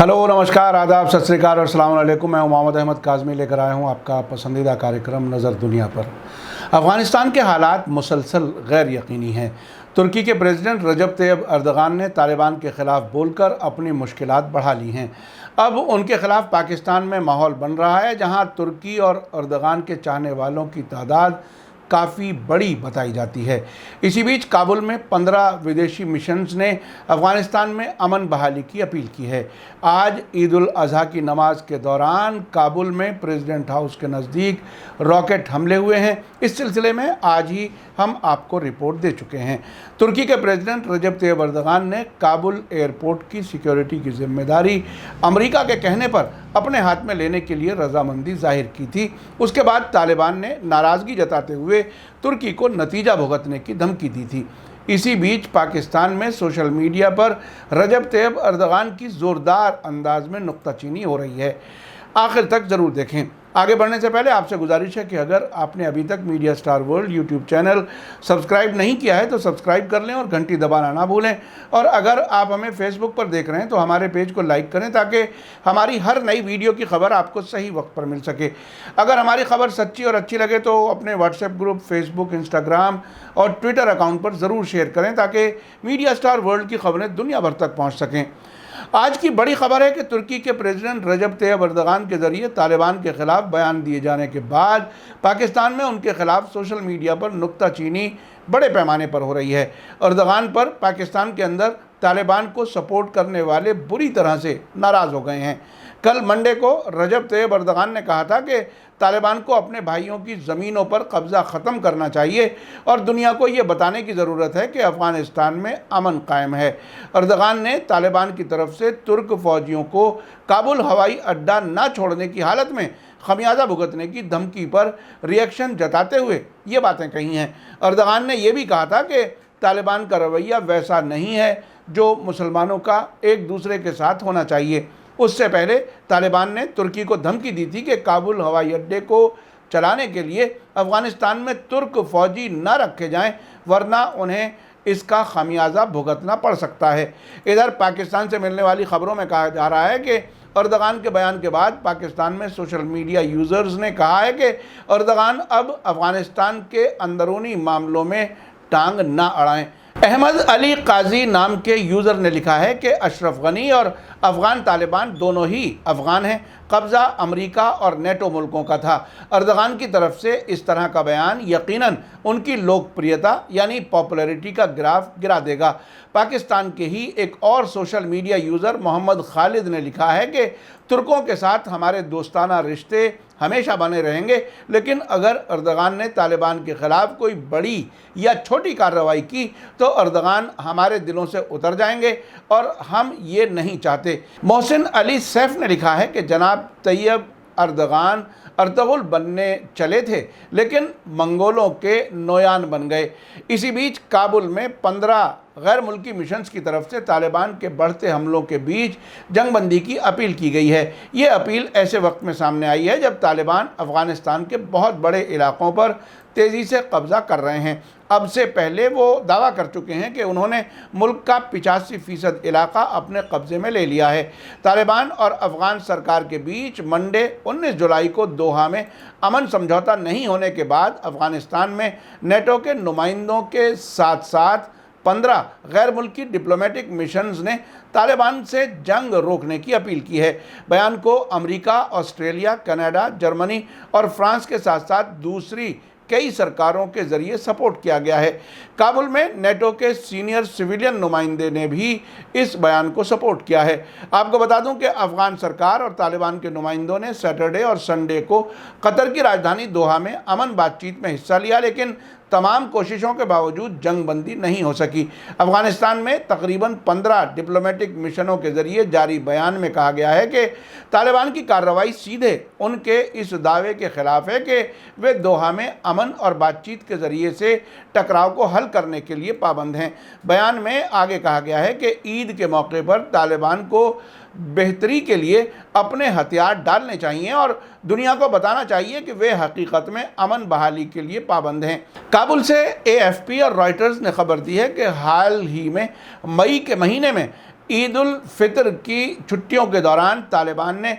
Hello नमस्कार आदाब सत श्री अकाल और अस्सलाम वालेकुम। मैं मोहम्मद अहमद काज़मी लेकर आया हूँ आपका पसंदीदा कार्यक्रम नज़र दुनिया पर। अफ़गानिस्तान के हालात मुसलसल गैर यकीनी हैं। तुर्की के प्रेसिडेंट रजब तैयब अर्दगान ने तालिबान के ख़िलाफ़ बोलकर अपनी मुश्किलात बढ़ा ली हैं। अब उनके ख़िलाफ़ पाकिस्तान में माहौल बन रहा है, जहाँ तुर्की और अर्दगान के चाहने वालों की तादाद काफ़ी बड़ी बताई जाती है। इसी बीच काबुल में 15 विदेशी मिशंस ने अफ़गानिस्तान में अमन बहाली की अपील की है। आज ईद उल अज़हा की नमाज के दौरान काबुल में प्रेसिडेंट हाउस के नज़दीक रॉकेट हमले हुए हैं। इस सिलसिले में आज ही हम आपको रिपोर्ट दे चुके हैं। तुर्की के प्रेसिडेंट रजब तैयब अर्दगान ने काबुल एयरपोर्ट की सिक्योरिटी की जिम्मेदारी अमेरिका के कहने पर अपने हाथ में लेने के लिए रजामंदी जाहिर की थी। उसके बाद तालिबान ने नाराज़गी जताते हुए तुर्की को नतीजा भुगतने की धमकी दी थी। इसी बीच पाकिस्तान में सोशल मीडिया पर रजब तैयब अर्दगान की ज़ोरदार अंदाज में नुक्ताचीनी हो रही है। आखिर तक ज़रूर देखें। आगे बढ़ने से पहले आपसे गुजारिश है कि अगर आपने अभी तक media star world YouTube channel subscribe नहीं किया है तो सब्सक्राइब कर लें और घंटी दबाना ना भूलें। और अगर आप हमें फेसबुक पर देख रहे हैं तो हमारे पेज को लाइक करें ताकि हमारी हर नई वीडियो की खबर आपको सही वक्त पर मिल सके। अगर हमारी खबर सच्ची और अच्छी लगे तो अपने व्हाट्सएप ग्रुप, फेसबुक, इंस्टाग्राम और ट्विटर अकाउंट पर ज़रूर शेयर करें ताकि मीडिया स्टार वर्ल्ड की खबरें दुनिया भर तक पहुँच सकें। आज की बड़ी खबर है कि तुर्की के प्रेसिडेंट रजब तैयब अर्दगान के ज़रिए तालिबान के ख़िलाफ़ बयान दिए जाने के बाद पाकिस्तान में उनके ख़िलाफ़ सोशल मीडिया पर नुक्ताचीनी बड़े पैमाने पर हो रही है। अर्दगान पर पाकिस्तान के अंदर तालिबान को सपोर्ट करने वाले बुरी तरह से नाराज़ हो गए हैं। कल मंडे को रजब तैयब अर्दगान ने कहा था कि तालिबान को अपने भाइयों की ज़मीनों पर कब्ज़ा ख़त्म करना चाहिए और दुनिया को ये बताने की ज़रूरत है कि अफ़गानिस्तान में अमन कायम है। अर्दगान ने तालिबान की तरफ से तुर्क फ़ौजियों को काबुल हवाई अड्डा न छोड़ने की हालत में खमियाजा भुगतने की धमकी पर रिएक्शन जताते हुए ये बातें कही हैं। अर्दगान ने यह भी कहा था कि तालिबान का रवैया वैसा नहीं है जो मुसलमानों का एक दूसरे के साथ होना चाहिए। उससे पहले तालिबान ने तुर्की को धमकी दी थी कि काबुल हवाई अड्डे को चलाने के लिए अफ़गानिस्तान में तुर्क फ़ौजी न रखे जाएं, वरना उन्हें इसका खमियाजा भुगतना पड़ सकता है। इधर पाकिस्तान से मिलने वाली खबरों में कहा जा रहा है कि अर्दगान के बयान के बाद पाकिस्तान में सोशल मीडिया यूज़र्स ने कहा है कि अर्दगान अब अफ़गानिस्तान के अंदरूनी मामलों में टांग ना अड़ाएं। अहमद अली काजी नाम के यूज़र ने लिखा है कि अशरफ गनी और अफ़गान तालिबान दोनों ही अफ़गान हैं। कब्ज़ा अमेरिका और नेटो मुल्कों का था। अर्दगान की तरफ से इस तरह का बयान यकीनन उनकी लोकप्रियता यानी पॉपुलैरिटी का ग्राफ गिरा देगा। पाकिस्तान के ही एक और social media user Mohammed Khalid ने लिखा है कि तुर्कों के साथ हमारे दोस्ताना रिश्ते हमेशा बने रहेंगे, लेकिन अगर अर्दगान ने तालिबान के ख़िलाफ़ कोई बड़ी या छोटी कार्रवाई की तो अर्दगान हमारे दिलों से उतर जाएंगे और हम ये नहीं चाहते। मोहसिन अली सैफ ने लिखा है कि जनाब तैयब अर्दगान अर्तुगरुल बनने चले थे लेकिन मंगोलों के नोयान बन गए। इसी बीच काबुल में 15 गैर मुल्की मिशंस की तरफ से तालिबान के बढ़ते हमलों के बीच जंगबंदी की अपील की गई है। ये अपील ऐसे वक्त में सामने आई है जब तालिबान अफ़गानिस्तान के बहुत बड़े इलाकों पर तेज़ी से कब्ज़ा कर रहे हैं। अब से पहले वो दावा कर चुके हैं कि उन्होंने मुल्क का 85% इलाका अपने कब्ज़े में ले लिया है। तालिबान और अफ़गान सरकार के बीच मंडे 19 जुलाई को दोहा में अमन समझौता नहीं होने के बाद अफ़गानिस्तान में नेटो के नुमाइंदों के साथ साथ 15 गैर मुल्की डिप्लोमेटिक मिशंस ने तालिबान से जंग रोकने की अपील की है। बयान को अमेरिका, ऑस्ट्रेलिया, कनाडा, जर्मनी और फ्रांस के साथ साथ दूसरी कई सरकारों के ज़रिए सपोर्ट किया गया है। काबुल में नेटो के सीनियर सिविलियन नुमाइंदे ने भी इस बयान को सपोर्ट किया है। आपको बता दूं कि अफ़गान सरकार और तालिबान के नुमाइंदों ने सैटरडे और संडे को कतर की राजधानी दोहा में अमन बातचीत में हिस्सा लिया, लेकिन तमाम कोशिशों के बावजूद जंगबंदी नहीं हो सकी। अफ़गानिस्तान में तकरीबन 15 डिप्लोमेटिक मिशनों के ज़रिए जारी बयान में कहा गया है कि तालिबान की कार्रवाई सीधे उनके इस दावे के ख़िलाफ़ है कि वे दोहा में अमन और बातचीत के ज़रिए से टकराव को हल करने के लिए पाबंद हैं। बयान में आगे कहा गया है कि ईद के मौके पर तालिबान को बेहतरी के लिए अपने हथियार डालने चाहिए और दुनिया को बताना चाहिए कि वे हकीकत में अमन बहाली के लिए पाबंद हैं। काबुल से AFP और रॉयटर्स ने खबर दी है कि हाल ही में मई के महीने में ईद उल फितर की छुट्टियों के दौरान तालिबान ने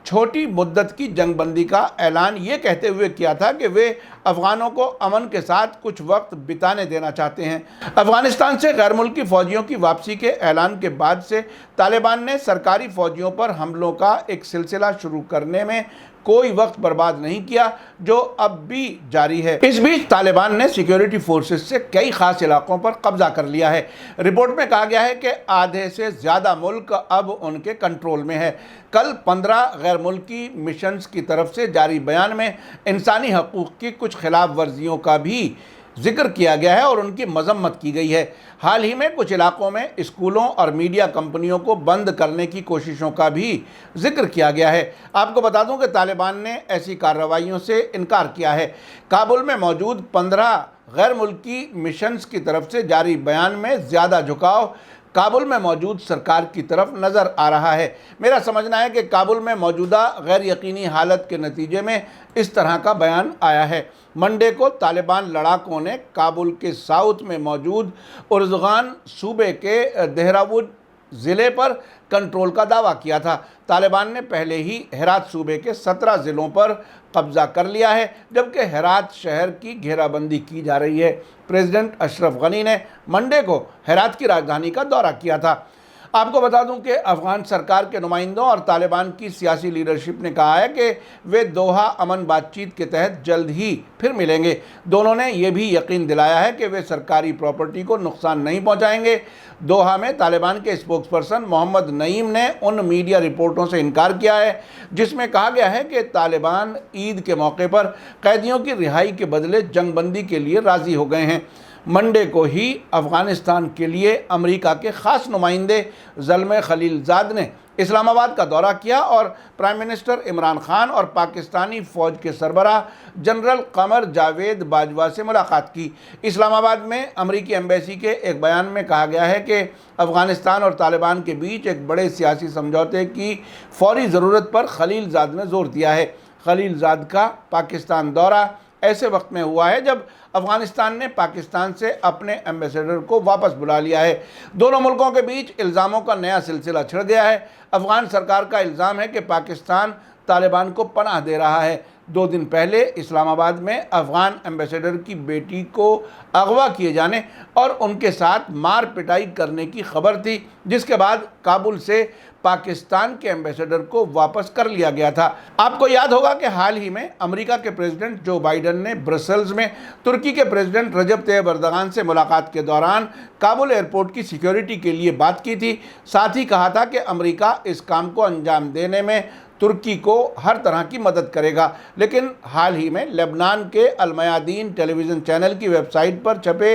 छोटी मुद्दत की जंगबंदी का ऐलान ये कहते हुए किया था कि वे अफ़गानों को अमन के साथ कुछ वक्त बिताने देना चाहते हैं। अफ़गानिस्तान से गैर मुल्की फ़ौजियों की वापसी के ऐलान के बाद से तालिबान ने सरकारी फ़ौजियों पर हमलों का एक सिलसिला शुरू करने में कोई वक्त बर्बाद नहीं किया, जो अब भी जारी है। इस बीच तालिबान ने सिक्योरिटी फोर्सेस से कई खास इलाकों पर कब्जा कर लिया है। रिपोर्ट में कहा गया है कि आधे से ज़्यादा मुल्क अब उनके कंट्रोल में है। कल 15 गैर मुल्की मिशंस की तरफ से जारी बयान में इंसानी हकूक़ की कुछ खिलाफ वर्जियों का भी जिक्र किया गया है और उनकी मजम्मत की गई है। हाल ही में कुछ इलाकों में स्कूलों और मीडिया कंपनियों को बंद करने की कोशिशों का भी जिक्र किया गया है। आपको बता दूं कि तालिबान ने ऐसी कार्रवाइयों से इनकार किया है। काबुल में मौजूद 15 गैर मुल्की मिशंस की तरफ से जारी बयान में ज़्यादा झुकाव काबुल में मौजूद सरकार की तरफ नज़र आ रहा है। मेरा समझना है कि काबुल में मौजूदा गैर यकीनी हालत के नतीजे में इस तरह का बयान आया है। मंडे को तालिबान लड़ाकों ने काबुल के साउथ में मौजूद उर्ज़गान सूबे के देहरावूद ज़िले पर कंट्रोल का दावा किया था। तालिबान ने पहले ही हेरात सूबे के 17 ज़िलों पर कब्ज़ा कर लिया है, जबकि हेरात शहर की घेराबंदी की जा रही है। प्रेसिडेंट अशरफ गनी ने मंडे को हेरात की राजधानी का दौरा किया था। आपको बता दूं कि अफ़गान सरकार के नुमाइंदों और तालिबान की सियासी लीडरशिप ने कहा है कि वे दोहा अमन बातचीत के तहत जल्द ही फिर मिलेंगे। दोनों ने यह भी यकीन दिलाया है कि वे सरकारी प्रॉपर्टी को नुकसान नहीं पहुंचाएंगे। दोहा में तालिबान के स्पोक्सपर्सन मोहम्मद नईम ने उन मीडिया रिपोर्टों से इनकार किया है जिसमें कहा गया है कि तालिबान ईद के मौके पर कैदियों की रिहाई के बदले जंगबंदी के लिए राज़ी हो गए हैं। मंडे को ही अफ़गानिस्तान के लिए अमेरिका के ख़ास नुमाइंदे ज़ल्मे खलीलज़ाद ने इस्लामाबाद का दौरा किया और प्राइम मिनिस्टर इमरान खान और पाकिस्तानी फ़ौज के सरबराह जनरल कमर जावेद बाजवा से मुलाकात की। इस्लामाबाद में अमेरिकी एम्बेसी के एक बयान में कहा गया है कि अफ़गानिस्तान और तालिबान के बीच एक बड़े सियासी समझौते की फ़ौरी ज़रूरत पर खलीलज़ाद ने ज़ोर दिया है। खलीलज़ाद का पाकिस्तान दौरा ऐसे वक्त में हुआ है जब अफ़गानिस्तान ने पाकिस्तान से अपने एम्बेसडर को वापस बुला लिया है। दोनों मुल्कों के बीच इल्ज़ामों का नया सिलसिला छिड़ गया है। अफ़गान सरकार का इल्ज़ाम है कि पाकिस्तान तालिबान को पनाह दे रहा है। 2 दिन पहले इस्लामाबाद में अफ़गान एम्बेसडर की बेटी को अगवा किए जाने और उनके साथ मार पिटाई करने की खबर थी, जिसके बाद काबुल से पाकिस्तान के एम्बेसडर को वापस कर लिया गया था। आपको याद होगा कि हाल ही में अमेरिका के प्रेसिडेंट जो बाइडन ने ब्रसेल्स में तुर्की के प्रेसिडेंट रजब तैयब अर्दगान से मुलाकात के दौरान काबुल एयरपोर्ट की सिक्योरिटी के लिए बात की थी। साथ ही कहा था कि अमेरिका इस काम को अंजाम देने में तुर्की को हर तरह की मदद करेगा। लेकिन हाल ही में लेबनान के अल-मयादीन टेलीविज़न चैनल की वेबसाइट पर छपे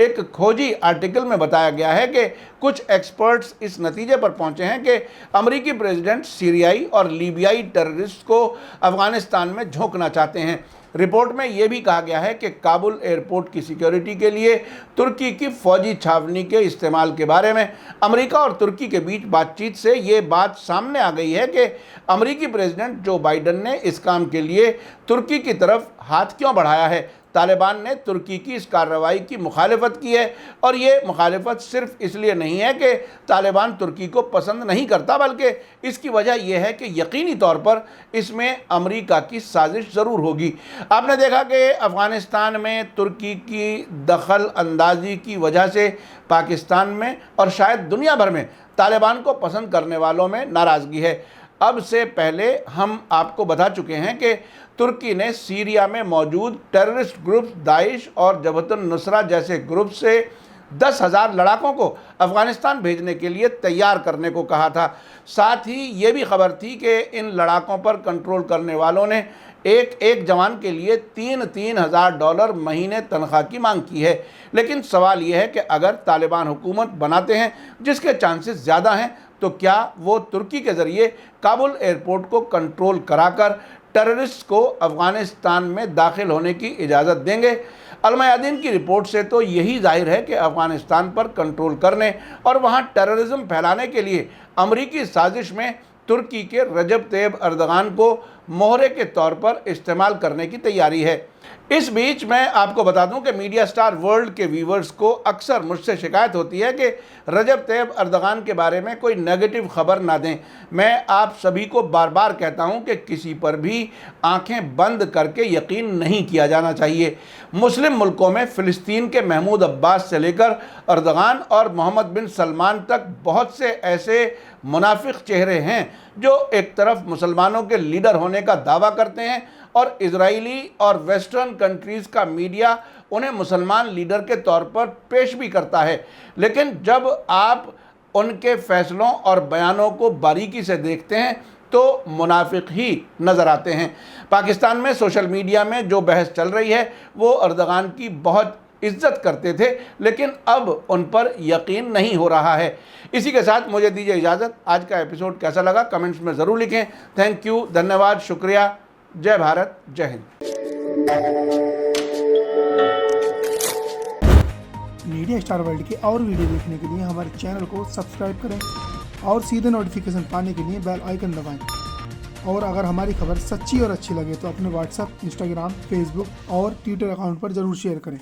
एक खोजी आर्टिकल में बताया गया है कि कुछ एक्सपर्ट्स इस नतीजे पर पहुंचे हैं कि अमेरिकी प्रेसिडेंट सीरियाई और लीबियाई टेररिस्ट को अफ़गानिस्तान में झोंकना चाहते हैं। रिपोर्ट में यह भी कहा गया है कि काबुल एयरपोर्ट की सिक्योरिटी के लिए तुर्की की फ़ौजी छावनी के इस्तेमाल के बारे में अमेरिका और तुर्की के बीच बातचीत से ये बात सामने आ गई है कि अमेरिकी प्रेसिडेंट जो बाइडन ने इस काम के लिए तुर्की की तरफ हाथ क्यों बढ़ाया है। तालिबान ने तुर्की की इस कार्रवाई की मुखालिफत की है और ये मुखालिफत सिर्फ इसलिए नहीं है कि तालिबान तुर्की को पसंद नहीं करता, बल्कि इसकी वजह यह है कि यकीनी तौर पर इसमें अमेरिका की साजिश ज़रूर होगी। आपने देखा कि अफ़गानिस्तान में तुर्की की दखल अंदाजी की वजह से पाकिस्तान में और शायद दुनिया भर में तालिबान को पसंद करने वालों में नाराज़गी है। अब से पहले हम आपको बता चुके हैं कि तुर्की ने सीरिया में मौजूद टेररिस्ट ग्रुप्स दाइश और जबहतुन नुसरा जैसे ग्रुप से 10,000 लड़ाकों को अफ़गानिस्तान भेजने के लिए तैयार करने को कहा था। साथ ही ये भी खबर थी कि इन लड़ाकों पर कंट्रोल करने वालों ने एक जवान के लिए 3-3 हज़ार डॉलर महीने तनख्वाह की मांग की है। लेकिन सवाल यह है कि अगर तालिबान हुकूमत बनाते हैं, जिसके चांसेस ज़्यादा हैं, तो क्या वो तुर्की के ज़रिए काबुल एयरपोर्ट को कंट्रोल कराकर टेररिस्ट को अफ़गानिस्तान में दाखिल होने की इजाज़त देंगे। अल-मयादीन की रिपोर्ट से तो यही जाहिर है कि अफ़गानिस्तान पर कंट्रोल करने और वहाँ टेररिज्म फैलाने के लिए अमरीकी साजिश में तुर्की के रजब तैयब अर्दगान को मोहरे के तौर पर इस्तेमाल करने की तैयारी है। इस बीच मैं आपको बता दूं कि मीडिया स्टार वर्ल्ड के व्यूवर्स को अक्सर मुझसे शिकायत होती है कि रजब तैयब अर्दगान के बारे में कोई नेगेटिव खबर ना दें। मैं आप सभी को बार बार कहता हूं कि किसी पर भी आंखें बंद करके यकीन नहीं किया जाना चाहिए। मुस्लिम मुल्कों में फ़िलिस्तीन के महमूद अब्बास से लेकर अर्दगान और मोहम्मद बिन सलमान तक बहुत से ऐसे मुनाफिक चेहरे हैं जो एक तरफ मुसलमानों के लीडर होने का दावा करते हैं और इजरायली और वेस्टर्न कंट्रीज़ का मीडिया उन्हें मुसलमान लीडर के तौर पर पेश भी करता है। लेकिन जब आप उनके फैसलों और बयानों को बारीकी से देखते हैं तो मुनाफिक ही नज़र आते हैं। पाकिस्तान में सोशल मीडिया में जो बहस चल रही है वो अर्दगान की बहुत इज्जत करते थे, लेकिन अब उन पर यकीन नहीं हो रहा है। इसी के साथ मुझे दीजिए इजाज़त। आज का एपिसोड कैसा लगा कमेंट्स में ज़रूर लिखें। थैंक यू, धन्यवाद, शुक्रिया। जय भारत, जय हिंद। मीडिया स्टार वर्ल्ड के और वीडियो देखने के लिए हमारे चैनल को सब्सक्राइब करें और सीधे नोटिफिकेशन पाने के लिए बेल आइकन दबाएं। और अगर हमारी खबर सच्ची और अच्छी लगे तो अपने व्हाट्सएप, इंस्टाग्राम, फेसबुक और ट्विटर अकाउंट पर ज़रूर शेयर करें।